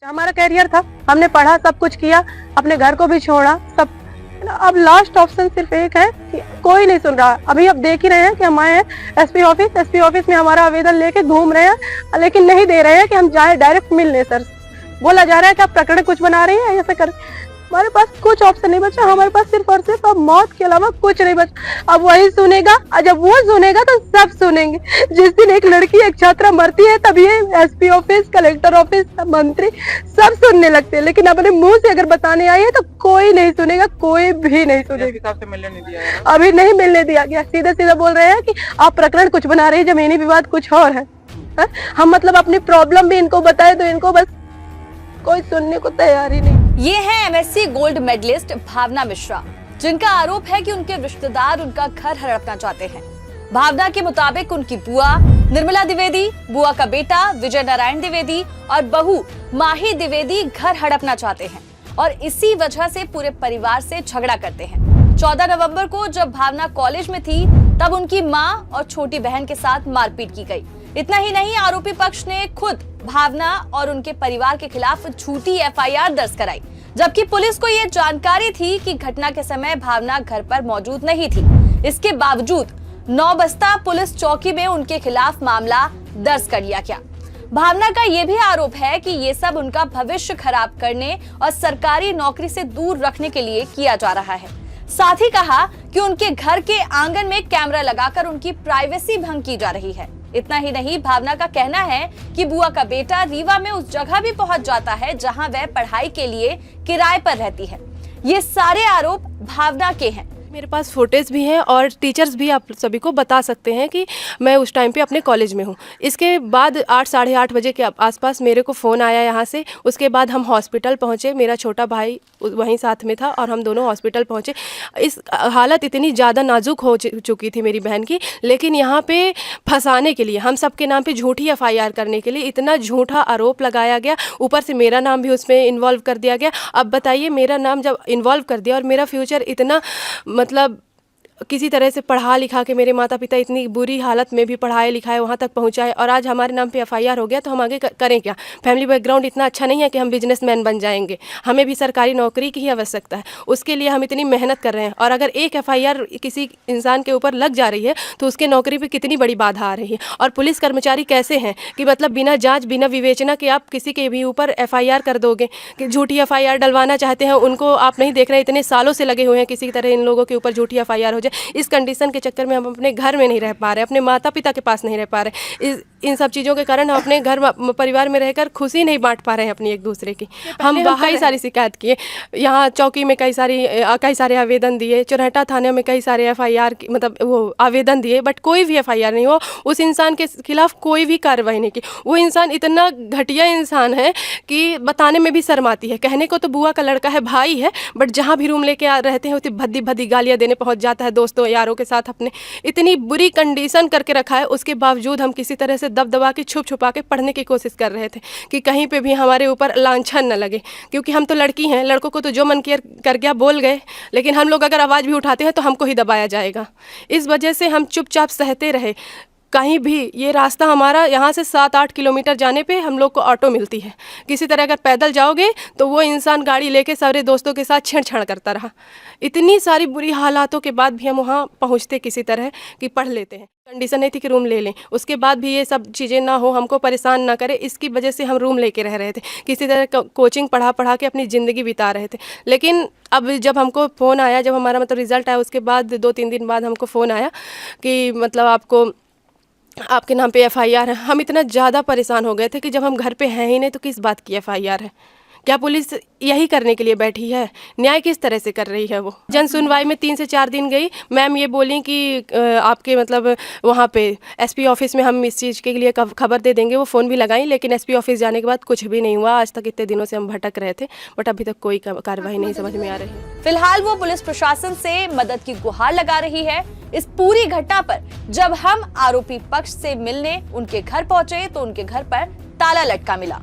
हमारा कैरियर था, हमने पढ़ा, सब कुछ किया, अपने घर को भी छोड़ा, सब। अब लास्ट ऑप्शन सिर्फ एक है कि कोई नहीं सुन रहा। अभी अब देख ही रहे हैं कि हम आए हैं एसपी ऑफिस में हमारा आवेदन लेके घूम रहे हैं, लेकिन नहीं दे रहे हैं कि हम जाए डायरेक्ट मिल लें सर। बोला जा रहा है कि आप प्रकरण कुछ बना रही हैं, ऐसे कर। हमारे पास कुछ ऑप्शन नहीं बचा, हमारे पास सिर्फ और सिर्फ अब मौत के अलावा कुछ नहीं बचा। अब वही सुनेगा, और जब वो सुनेगा तो सब सुनेंगे। जिस दिन एक लड़की, एक छात्रा मरती है, तब ये एसपी ऑफिस, कलेक्टर ऑफिस, मंत्री सब सुनने लगते हैं, लेकिन अपने मुंह से अगर बताने आई है तो कोई नहीं सुनेगा, कोई भी नहीं सुनेगा। से मिलने नहीं दिया है। अभी नहीं मिलने दिया गया, सीधा सीधा बोल रहे हैं कि आप प्रकरण कुछ बना रहे हैं, जमीनी विवाद कुछ और है। हम मतलब अपनी प्रॉब्लम भी इनको बताए तो इनको बस कोई सुनने को तैयार ही नहीं। ये है एमएससी गोल्ड मेडलिस्ट भावना मिश्रा, जिनका आरोप है कि उनके रिश्तेदार उनका घर हड़पना चाहते हैं। भावना के मुताबिक उनकी बुआ निर्मला द्विवेदी, बुआ का बेटा विजय नारायण द्विवेदी और बहू माही द्विवेदी घर हड़पना चाहते हैं और इसी वजह से पूरे परिवार से झगड़ा करते हैं। 14 नवंबर को जब भावना कॉलेज में थी, तब उनकी मां और छोटी बहन के साथ मारपीट की गई। इतना ही नहीं, आरोपी पक्ष ने खुद भावना और उनके परिवार के खिलाफ झूठी एफआईआर दर्ज कराई, जबकि पुलिस को यह जानकारी थी कि घटना के समय भावना घर पर मौजूद नहीं थी। इसके बावजूद नौबस्ता पुलिस चौकी में उनके खिलाफ मामला दर्ज कर लिया गया। भावना का यह भी आरोप है कि ये सब उनका भविष्य खराब करने और सरकारी नौकरी से दूर रखने के लिए किया जा रहा है। साथ ही कहा कि उनके घर के आंगन में कैमरा लगाकर उनकी प्राइवेसी भंग की जा रही है। इतना ही नहीं, भावना का कहना है कि बुआ का बेटा रीवा में उस जगह भी पहुंच जाता है जहां वह पढ़ाई के लिए किराए पर रहती है। ये सारे आरोप भावना के हैं। मेरे पास फोटेज भी हैं और टीचर्स भी आप सभी को बता सकते हैं कि मैं उस टाइम पे अपने कॉलेज में हूँ। इसके बाद 8 साढ़े 8 बजे के आसपास मेरे को फ़ोन आया यहाँ से। उसके बाद हम हॉस्पिटल पहुँचे, मेरा छोटा भाई वहीं साथ में था और हम दोनों हॉस्पिटल पहुँचे। इस हालत इतनी ज़्यादा नाजुक हो चुकी थी मेरी बहन की, लेकिन यहाँ पे फंसाने के लिए, हम सबके नाम पे झूठी एफआईआर करने के लिए इतना झूठा आरोप लगाया गया। ऊपर से मेरा नाम भी उसमें इन्वॉल्व कर दिया गया। अब बताइए, मेरा नाम जब इन्वॉल्व कर दिया और मेरा फ्यूचर इतना मतलब किसी तरह से पढ़ा लिखा के मेरे माता पिता इतनी बुरी हालत में भी पढ़ाए लिखाए वहाँ तक पहुँचाए, और आज हमारे नाम पे एफआईआर हो गया तो हम आगे करें क्या? फैमिली बैकग्राउंड इतना अच्छा नहीं है कि हम बिजनेसमैन बन जाएंगे। हमें भी सरकारी नौकरी की ही आवश्यकता है, उसके लिए हम इतनी मेहनत कर रहे हैं। और अगर एक एफआईआर किसी इंसान के ऊपर लग जा रही है तो उसके नौकरी पर कितनी बड़ी बाधा आ रही है। और पुलिस कर्मचारी कैसे हैं कि मतलब बिना जाँच बिना विवेचना के आप किसी के भी ऊपर एफआईआर कर दोगे, कि झूठी एफआईआर डलवाना चाहते हैं। उनको आप नहीं देख रहे, इतने सालों से लगे हुए हैं किसी तरह इन लोगों के ऊपर झूठी एफआईआर हो जाए। इस कंडीशन के चक्कर में हम अपने घर में नहीं रह पा रहे, अपने माता पिता के पास नहीं रह पा रहे। इन सब चीज़ों के कारण हम अपने घर परिवार में रहकर खुशी नहीं बांट पा रहे हैं अपनी एक दूसरे की। हम बाहर सारी शिकायत किए, यहाँ चौकी में कई सारे आवेदन दिए, चुरहटा थाने में कई सारे एफआईआर मतलब वो आवेदन दिए, बट कोई भी एफआईआर नहीं हो। उस इंसान के खिलाफ कोई भी कार्रवाई नहीं की। वो इंसान इतना घटिया इंसान है कि बताने में भी शर्म आती है। कहने को तो बुआ का लड़का है, भाई है, बट जहाँ भी रूम लेके रहते हैं उतनी भद्दी भद्दी गालियाँ देने पहुँच जाता है दोस्तों यारों के साथ। अपने इतनी बुरी कंडीशन करके रखा है, उसके बावजूद हम किसी तरह से दबदबा के छुप छुपा के पढ़ने की कोशिश कर रहे थे कि कहीं पे भी हमारे ऊपर लांछन न लगे, क्योंकि हम तो लड़की हैं। लड़कों को तो जो मन किया कर गया, बोल गए, लेकिन हम लोग अगर आवाज़ भी उठाते हैं तो हमको ही दबाया जाएगा। इस वजह से हम चुपचाप सहते रहे। कहीं भी ये रास्ता हमारा यहाँ से 7-8 किलोमीटर जाने पे हम लोग को ऑटो मिलती है। किसी तरह अगर पैदल जाओगे तो वो इंसान गाड़ी लेके सारे दोस्तों के साथ छेड़छाड़ करता रहा। इतनी सारी बुरी हालातों के बाद भी हम वहाँ पहुँचते किसी तरह कि पढ़ लेते हैं। कंडीशन नहीं थी कि रूम ले लें, उसके बाद भी ये सब चीज़ें ना हो, हमको परेशान ना करे, इसकी वजह से हम रूम लेके रह रहे थे। किसी तरह कोचिंग पढ़ा के अपनी ज़िंदगी बिता रहे थे। लेकिन अब जब हमको फ़ोन आया, जब हमारा मतलब रिज़ल्ट आया, उसके बाद 2-3 दिन बाद हमको फ़ोन आया कि मतलब आपके नाम पे एफआईआर है। हम इतना ज़्यादा परेशान हो गए थे कि जब हम घर पे हैं ही नहीं तो किस बात की एफआईआर है? क्या पुलिस यही करने के लिए बैठी है? न्याय किस तरह से कर रही है वो? जन सुनवाई में 3 से 4 दिन गई। मैम ये बोली कि आपके मतलब वहाँ पे एसपी ऑफिस में हम इस चीज़ के लिए खबर दे देंगे। वो फ़ोन भी लगाई, लेकिन एसपी ऑफिस जाने के बाद कुछ भी नहीं हुआ। आज तक इतने दिनों से हम भटक रहे थे, बट अभी तक कोई कार्रवाई नहीं समझ में आ रही। फिलहाल वो पुलिस प्रशासन से मदद की गुहार लगा रही है। इस पूरी घटना पर जब हम आरोपी पक्ष से मिलने उनके घर पहुंचे तो उनके घर पर ताला लटका मिला।